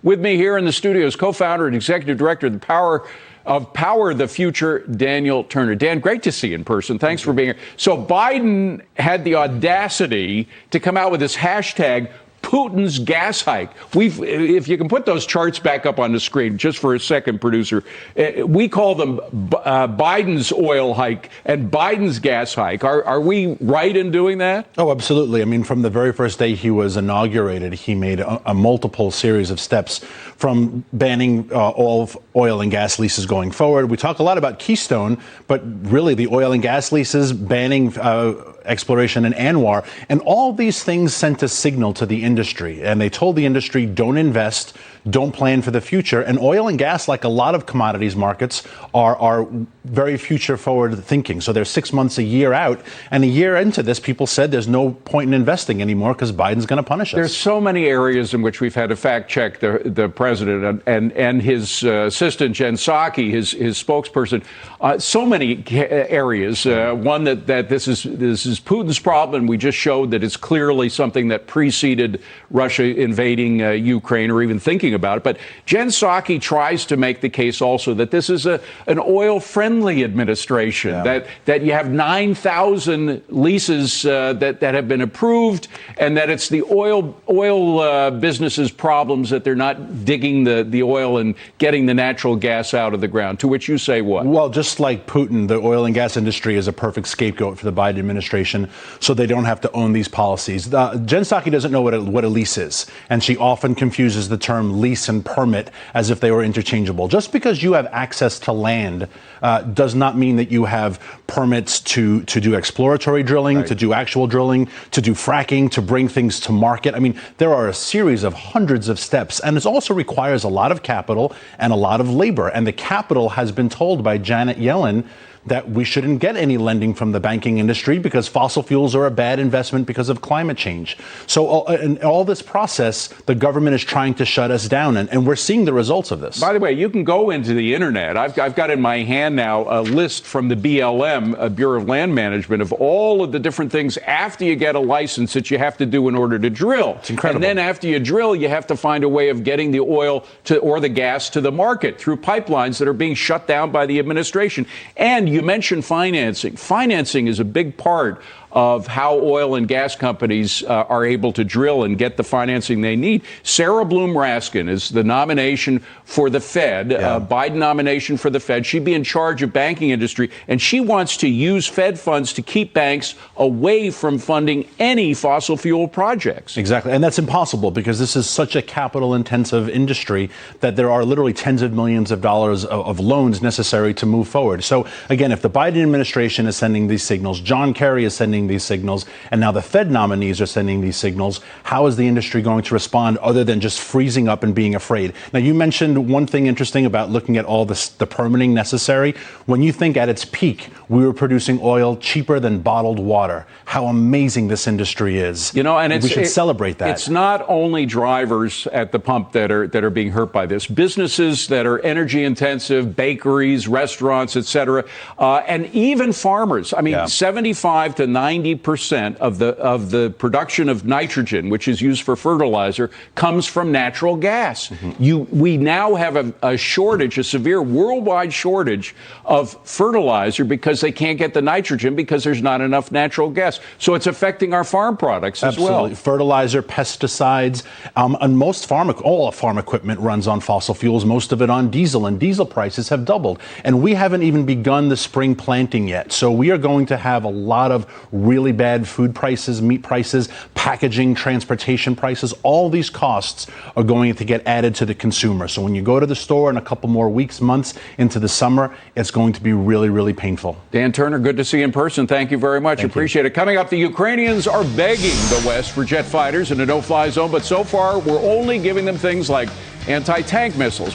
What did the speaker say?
With me here in the studio is co-founder and executive director of Power the Future, Daniel Turner. Dan, great to see you in person. Thanks for being here. So Biden had the audacity to come out with this hashtag, Putin's gas hike. If you can put those charts back up on the screen just for a second, producer, we call them Biden's oil hike and Biden's gas hike. Are we right in doing that? Oh, absolutely. I mean, from the very first day he was inaugurated, he made a multiple series of steps from banning all oil and gas leases going forward. We talk a lot about Keystone, but really the oil and gas leases, banning exploration in Anwar, and all these things sent a signal to the industry, and they told the industry, don't invest, don't plan for the future. And oil and gas, like a lot of commodities markets, are very future forward thinking. So they're 6 months, a year out, and a year into this, people said there's no point in investing anymore because Biden's going to punish us. There's so many areas in which we've had to fact check the president and his assistant Jen Psaki, his spokesperson. So many areas. One that this is Putin's problem. We just showed that it's clearly something that preceded Russia invading Ukraine or even thinking about it. But Jen Psaki tries to make the case also that this is an oil-friendly administration, that you have 9,000 leases that have been approved, and that it's the oil businesses' problems that they're not digging the oil and getting the natural gas out of the ground. To which you say what? Well, just like Putin, the oil and gas industry is a perfect scapegoat for the Biden administration, so they don't have to own these policies. Jen Psaki doesn't know what a lease is, and she often confuses the term lease and permit as if they were interchangeable. Just because you have access to land does not mean that you have permits to do exploratory drilling, right, to do actual drilling, to do fracking, to bring things to market. I mean, there are a series of hundreds of steps, and it also requires a lot of capital and a lot of labor. And the capital has been told by Janet Yellen that we shouldn't get any lending from the banking industry because fossil fuels are a bad investment because of climate change. So in all this process, the government is trying to shut us down, and we're seeing the results of this. By the way, you can go into the internet. I've got in my hand now a list from the BLM, Bureau of Land Management, of all of the different things after you get a license that you have to do in order to drill. It's incredible. And then after you drill, you have to find a way of getting the oil or the gas to the market through pipelines that are being shut down by the administration. And you mentioned financing. Financing is a big part of how oil and gas companies are able to drill and get the financing they need. Sarah Bloom Raskin is the nomination for the Fed, Biden nomination for the Fed. She'd be in charge of banking industry, and she wants to use Fed funds to keep banks away from funding any fossil fuel projects. Exactly, and that's impossible because this is such a capital-intensive industry that there are literally tens of millions of dollars of loans necessary to move forward. So again, if the Biden administration is sending these signals, John Kerry is sending these signals, and now the Fed nominees are sending these signals, how is the industry going to respond other than just freezing up and being afraid? Now, you mentioned one thing interesting about looking at all the permitting necessary. When you think at its peak, we were producing oil cheaper than bottled water. How amazing this industry is. You know, and we should celebrate that. It's not only drivers at the pump that are being hurt by this. Businesses that are energy intensive, bakeries, restaurants, etc., and even farmers. I mean, 75 to 90% of the production of nitrogen, which is used for fertilizer, comes from natural gas. We now have a shortage, a severe worldwide shortage of fertilizer because they can't get the nitrogen because there's not enough natural gas. So it's affecting our farm products as well. Absolutely. Fertilizer, pesticides, and all farm equipment runs on fossil fuels, most of it on diesel, and diesel prices have doubled. And we haven't even begun the spring planting yet. So we are going to have a lot of really bad food prices, meat prices, packaging, transportation prices. All these costs are going to get added to the consumer. So when you go to the store in a couple more weeks, months into the summer, it's going to be really, really painful. Dan Turner, good to see you in person. Thank you very much. Appreciate it. Coming up, the Ukrainians are begging the West for jet fighters in a no-fly zone, but so far we're only giving them things like anti-tank missiles.